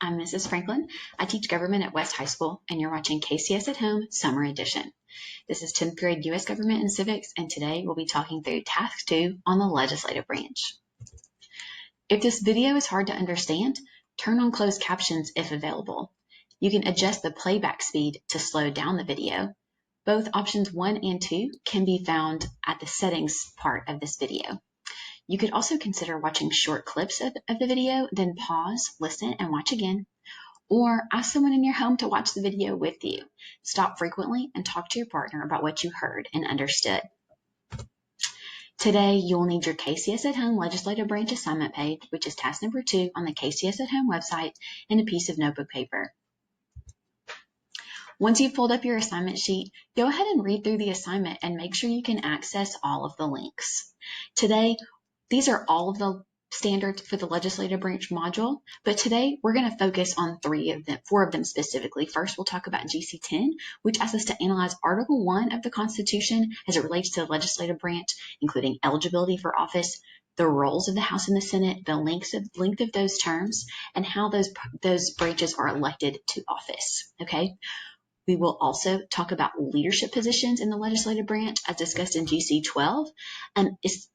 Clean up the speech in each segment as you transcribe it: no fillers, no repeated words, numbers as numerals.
I'm Mrs. Franklin. I teach government at West High School, and you're watching KCS at Home Summer Edition. This is 10th grade U.S. Government and Civics, and today we'll be talking through Task 2 on the legislative branch. If this video is hard to understand, turn on closed captions if available. You can adjust the playback speed to slow down the video. Both options 1 and 2 can be found at the settings part of this video. You could also consider watching short clips of the video, then pause, listen, and watch again. Or ask someone in your home to watch the video with you. Stop frequently and talk to your partner about what you heard and understood. Today, you'll need your KCS at Home Legislative Branch Assignment page, which is task number 2 on the KCS at Home website, and a piece of notebook paper. Once you've pulled up your assignment sheet, go ahead and read through the assignment and make sure you can access all of the links. Today, these are all of the standards for the legislative branch module, but today we're going to focus on 4 of them specifically. First, we'll talk about GC10, which asks us to analyze Article 1 of the Constitution as it relates to the legislative branch, including eligibility for office, the roles of the House and the Senate, the length of those terms, and how those branches are elected to office. Okay. We will also talk about leadership positions in the legislative branch as discussed in GC12, and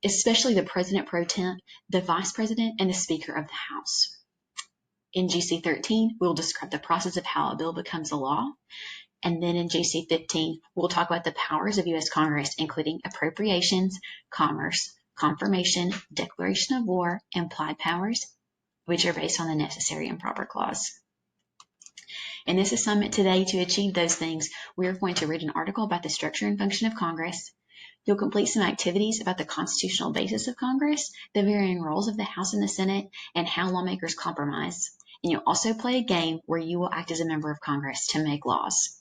especially the President Pro Temp, the Vice President, and the Speaker of the House. In GC13, we'll describe the process of how a bill becomes a law. And then in GC15, we'll talk about the powers of U.S. Congress, including appropriations, commerce, confirmation, declaration of war, implied powers, which are based on the necessary and proper clause. In this assignment today, to achieve those things, we are going to read an article about the structure and function of Congress. You'll complete some activities about the constitutional basis of Congress, the varying roles of the House and the Senate, and how lawmakers compromise. And you'll also play a game where you will act as a member of Congress to make laws.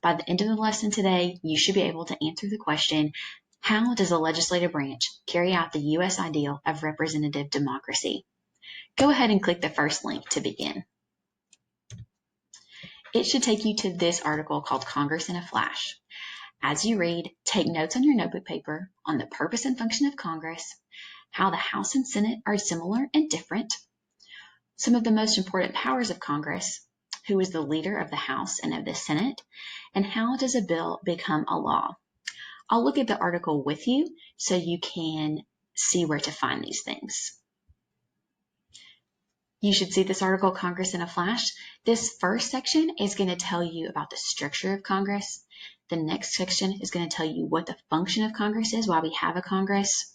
By the end of the lesson today, you should be able to answer the question, how does the legislative branch carry out the U.S. ideal of representative democracy? Go ahead and click the first link to begin. It should take you to this article called Congress in a Flash. As you read, take notes on your notebook paper on the purpose and function of Congress, how the House and Senate are similar and different, some of the most important powers of Congress, who is the leader of the House and of the Senate, and how does a bill become a law. I'll look at the article with you so you can see where to find these things. You should see this article, Congress in a Flash. This first section is going to tell you about the structure of Congress. The next section is going to tell you what the function of Congress is, why we have a Congress.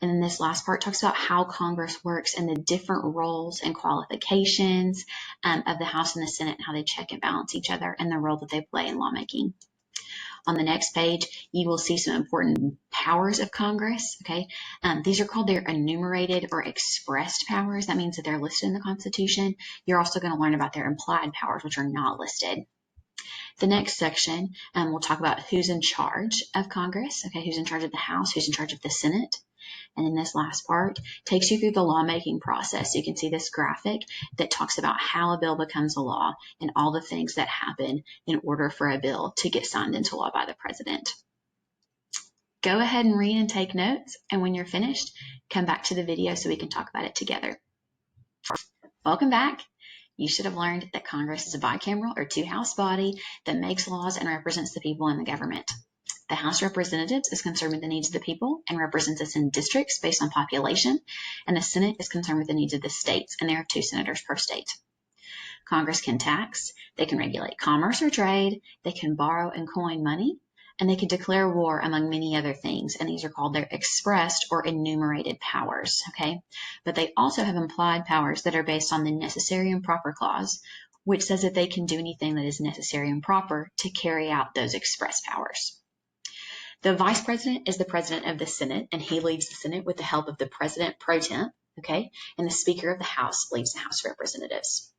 And then this last part talks about how Congress works and the different roles and qualifications of the House and the Senate and how they check and balance each other and the role that they play in lawmaking. On the next page, you will see some important powers of Congress, okay? These are called their enumerated or expressed powers. That means that they're listed in the Constitution. You're also going to learn about their implied powers, which are not listed. The next section, we'll talk about who's in charge of Congress, okay? Who's in charge of the House, who's in charge of the Senate. And then this last part takes you through the lawmaking process. You can see this graphic that talks about how a bill becomes a law and all the things that happen in order for a bill to get signed into law by the president. Go ahead and read and take notes, and when you're finished, come back to the video so we can talk about it together. Welcome back. You should have learned that Congress is a bicameral or two-house body that makes laws and represents the people in the government. The House of Representatives is concerned with the needs of the people and represents us in districts based on population, and the Senate is concerned with the needs of the states, and there are 2 senators per state. Congress can tax, they can regulate commerce or trade, they can borrow and coin money, and they can declare war, among many other things, and these are called their expressed or enumerated powers, okay? But they also have implied powers that are based on the necessary and proper clause, which says that they can do anything that is necessary and proper to carry out those express powers. The Vice President is the President of the Senate, and he leads the Senate with the help of the President Pro Temp, okay? And the Speaker of the House leads the House of Representatives.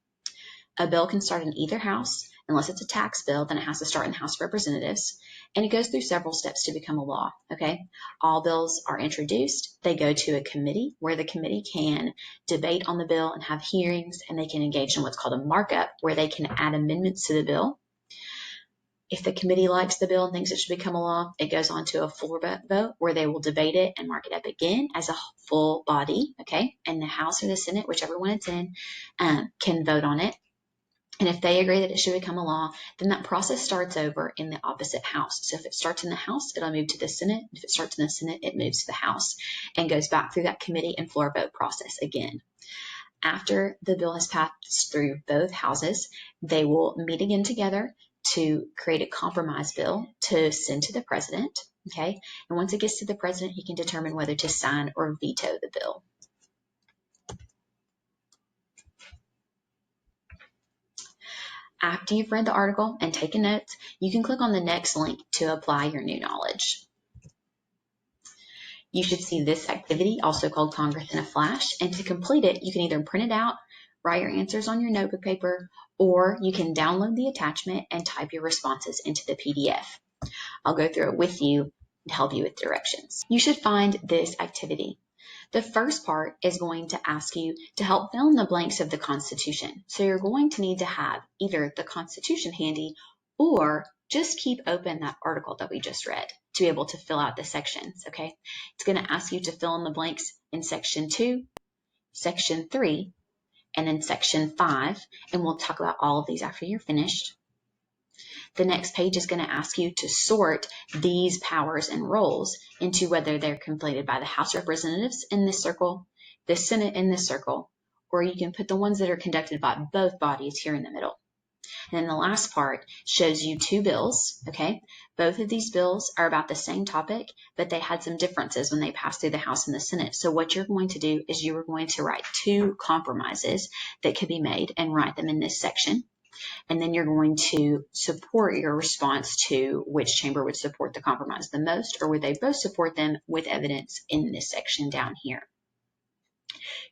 A bill can start in either house. Unless it's a tax bill, then it has to start in the House of Representatives, and it goes through several steps to become a law, okay? All bills are introduced. They go to a committee where the committee can debate on the bill and have hearings, and they can engage in what's called a markup, where they can add amendments to the bill. If the committee likes the bill and thinks it should become a law, it goes on to a floor vote where they will debate it and mark it up again as a full body, okay? And the House or the Senate, whichever one it's in, can vote on it. And if they agree that it should become a law, then that process starts over in the opposite house. So if it starts in the House, it'll move to the Senate. If it starts in the Senate, it moves to the House and goes back through that committee and floor vote process again. After the bill has passed through both houses, they will meet again together to create a compromise bill to send to the president, okay? And once it gets to the president, he can determine whether to sign or veto the bill. After you've read the article and taken notes, you can click on the next link to apply your new knowledge. You should see this activity, also called Congress in a Flash, and to complete it, you can either print it out, write your answers on your notebook paper, or you can download the attachment and type your responses into the PDF. I'll go through it with you to help you with directions. You should find this activity. The first part is going to ask you to help fill in the blanks of the Constitution. So you're going to need to have either the Constitution handy or just keep open that article that we just read to be able to fill out the sections, okay? It's going to ask you to fill in the blanks in Section 2, Section 3, and then Section 5, and we'll talk about all of these after you're finished. The next page is going to ask you to sort these powers and roles into whether they're completed by the House of Representatives in this circle, the Senate in this circle, or you can put the ones that are conducted by both bodies here in the middle. And then the last part shows you two bills, okay? Both of these bills are about the same topic, but they had some differences when they passed through the House and the Senate. So what you're going to do is you are going to write two compromises that could be made and write them in this section. And then you're going to support your response to which chamber would support the compromise the most, or would they both support them with evidence in this section down here.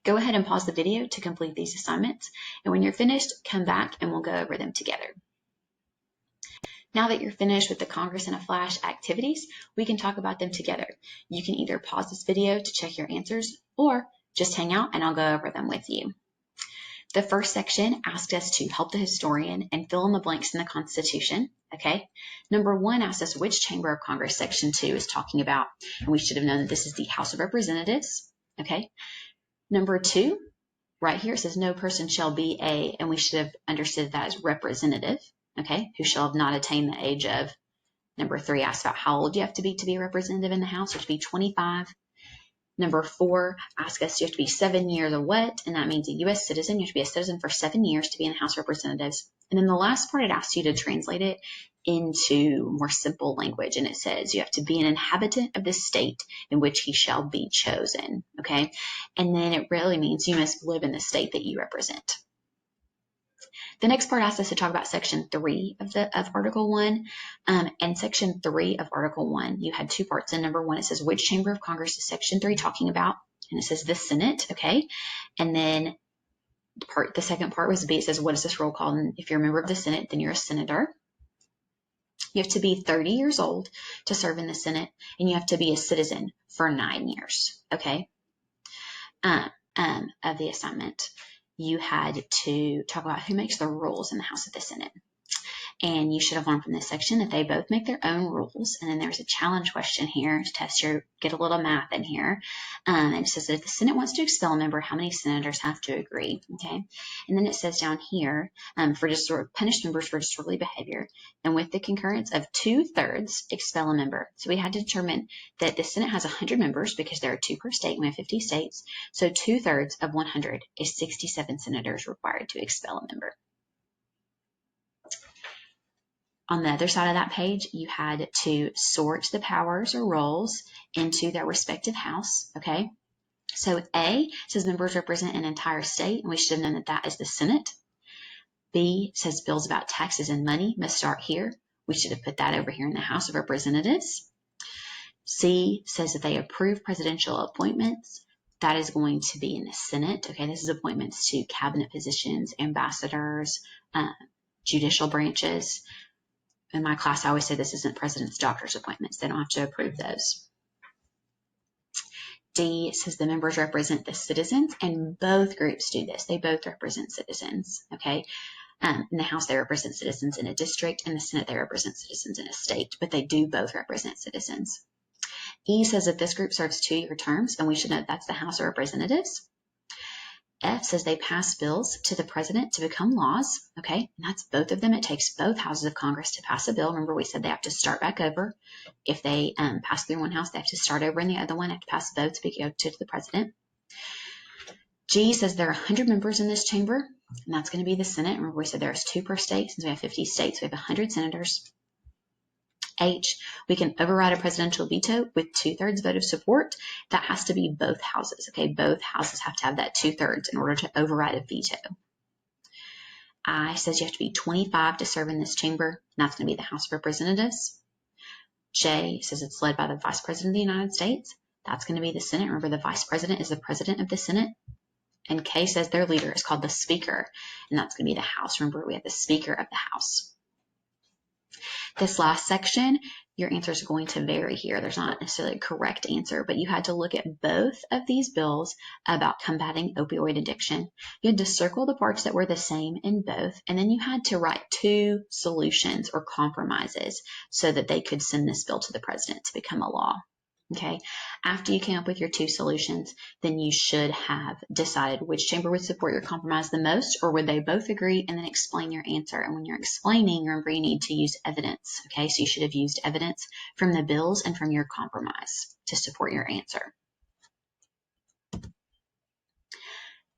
Go ahead and pause the video to complete these assignments, and when you're finished, come back and we'll go over them together. Now that you're finished with the Congress in a Flash activities, we can talk about them together. You can either pause this video to check your answers, or just hang out and I'll go over them with you. The first section asked us to help the historian and fill in the blanks in the Constitution, okay? Number 1 asked us which chamber of Congress Section 2 is talking about, and we should have known that this is the House of Representatives, okay? Number 2, right here it says no person shall be a, and we should have understood that as representative, okay? Who shall have not attained the age of. Number 3 asks about how old you have to be a representative in the House, which would be 25. Number 4 asks us you have to be 7 years of what, and that means a U.S. citizen. You have to be a citizen for 7 years to be in the House of Representatives. And then the last part, it asks you to translate it into more simple language, and it says you have to be an inhabitant of the state in which he shall be chosen, okay? And then it really means you must live in the state that you represent. The next part asks us to talk about Section 3 of Article 1. And Section 3 of Article 1, you had two parts. In number 1, it says which chamber of Congress is Section 3 talking about? And it says the Senate, okay? And then the second part was B. It says what is this role called? And if you're a member of the Senate, then you're a senator. You have to be 30 years old to serve in the Senate, and you have to be a citizen for 9 years, okay? Of the assignment, you had to talk about who makes the rules in the House of the Senate. And you should have learned from this section that they both make their own rules. And then there's a challenge question here to test get a little math in here. And it says that if the Senate wants to expel a member, how many senators have to agree? Okay. And then it says down here, for punish members for disorderly behavior, and with the concurrence of 2/3, expel a member. So we had to determine that the Senate has 100 members because there are 2 per state. We have 50 states. So 2/3 of 100 is 67 senators required to expel a member. On the other side of that page, you had to sort the powers or roles into their respective house, okay? So A says members represent an entire state, and we should have known that that is the Senate. B says bills about taxes and money must start here. We should have put that over here in the House of Representatives. C says that they approve presidential appointments. That is going to be in the Senate, okay? This is appointments to cabinet positions, ambassadors, judicial branches. In my class, I always say this isn't president's doctor's appointments. They don't have to approve those. D says the members represent the citizens, and both groups do this. They both represent citizens, okay? In the House, they represent citizens in a district. In the Senate, they represent citizens in a state, but they do both represent citizens. E says that this group serves 2-year terms, and we should note that's the House of Representatives. F says they pass bills to the president to become laws, okay? And that's both of them. It takes both houses of Congress to pass a bill. Remember, we said they have to start back over. If they pass through one house, they have to start over in the other one, have to pass both to go to the president. G says there are 100 members in this chamber, and that's going to be the Senate. Remember, we said there's 2 per state. Since we have 50 states, we have 100 senators. H, we can override a presidential veto with 2/3 vote of support. That has to be both houses, okay? Both houses have to have that 2/3 in order to override a veto. I says you have to be 25 to serve in this chamber, and that's going to be the House of Representatives. J says it's led by the Vice President of the United States. That's going to be the Senate. Remember, the Vice President is the President of the Senate. And K says their leader is called the Speaker, and that's going to be the House. Remember, we have the Speaker of the House. This last section, your answers are going to vary here. There's not necessarily a correct answer, but you had to look at both of these bills about combating opioid addiction. You had to circle the parts that were the same in both, and then you had to write 2 solutions or compromises so that they could send this bill to the president to become a law. Okay, after you came up with your 2 solutions, then you should have decided which chamber would support your compromise the most, or would they both agree, and then explain your answer. And when you're explaining, remember you need to use evidence. Okay, so you should have used evidence from the bills and from your compromise to support your answer.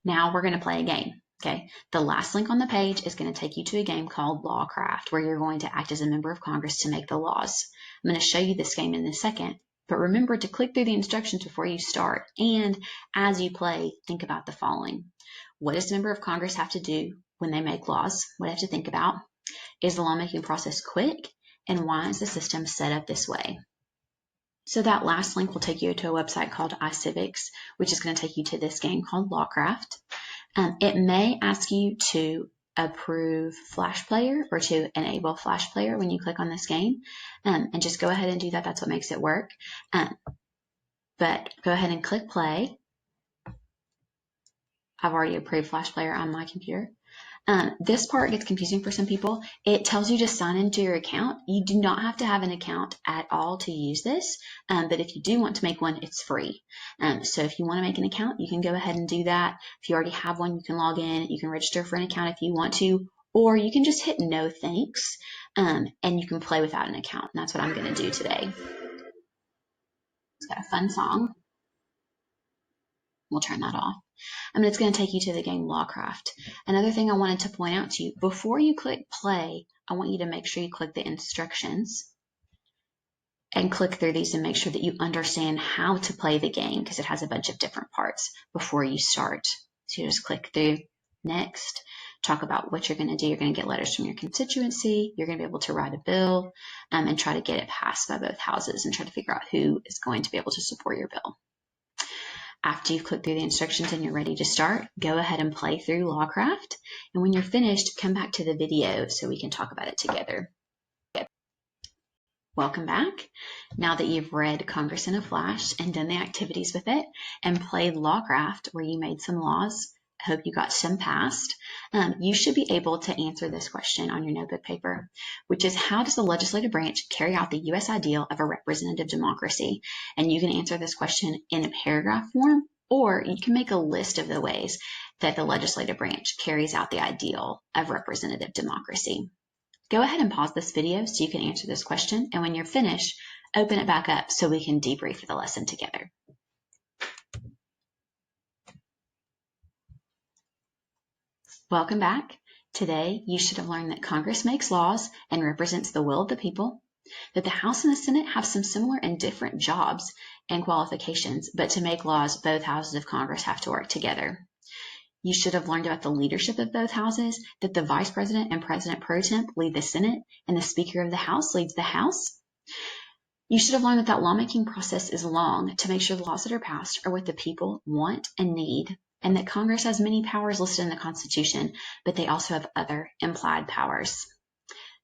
Now we're going to play a game. Okay, the last link on the page is going to take you to a game called Lawcraft, where you're going to act as a member of Congress to make the laws. I'm going to show you this game in a second. But remember to click through the instructions before you start. And as you play, think about the following. What does a member of Congress have to do when they make laws? What do they have to think about? Is the lawmaking process quick? And why is the system set up this way? So that last link will take you to a website called Civics, which is going to take you to this game called Lawcraft. It may ask you to approve Flash Player or to enable Flash Player when you click on this game, and just go ahead and do that. That's what makes it work. But go ahead and click play. I've already approved Flash Player on my computer. This part gets confusing for some people. It tells you to sign into your account. You do not have to have an account at all to use this, but if you do want to make one, it's free. So if you want to make an account, you can go ahead and do that. If you already have one, you can log in. You can register for an account if you want to, or you can just hit no thanks, and you can play without an account. And that's what I'm going to do today. It's got a fun song. We'll turn that off. It's going to take you to the game Lawcraft. Another thing I wanted to point out to you, before you click play, I want you to make sure you click the instructions and click through these and make sure that you understand how to play the game, because it has a bunch of different parts before you start. So you just click through next, talk about what you're going to do. You're going to get letters from your constituency. You're going to be able to write a bill and try to get it passed by both houses and try to figure out who is going to be able to support your bill. After you've clicked through the instructions and you're ready to start, go ahead and play through Lawcraft. And when you're finished, come back to the video so we can talk about it together. Welcome back. Now that you've read Congress in a Flash and done the activities with it and played Lawcraft where you made some laws, I hope you got some passed. You should be able to answer this question on your notebook paper, which is, how does the legislative branch carry out the U.S. ideal of a representative democracy? And you can answer this question in a paragraph form, or you can make a list of the ways that the legislative branch carries out the ideal of representative democracy. Go ahead and pause this video so you can answer this question, and when you're finished, open it back up so we can debrief the lesson together. Welcome back. Today, you should have learned that Congress makes laws and represents the will of the people, that the House and the Senate have some similar and different jobs and qualifications, but to make laws, both houses of Congress have to work together. You should have learned about the leadership of both houses, that the Vice President and President Pro Tem lead the Senate, and the Speaker of the House leads the House. You should have learned that that lawmaking process is long to make sure the laws that are passed are what the people want and need, and that Congress has many powers listed in the Constitution, but they also have other implied powers.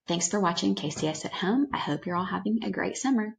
Thanks for watching KCS at Home. I hope you're all having a great summer.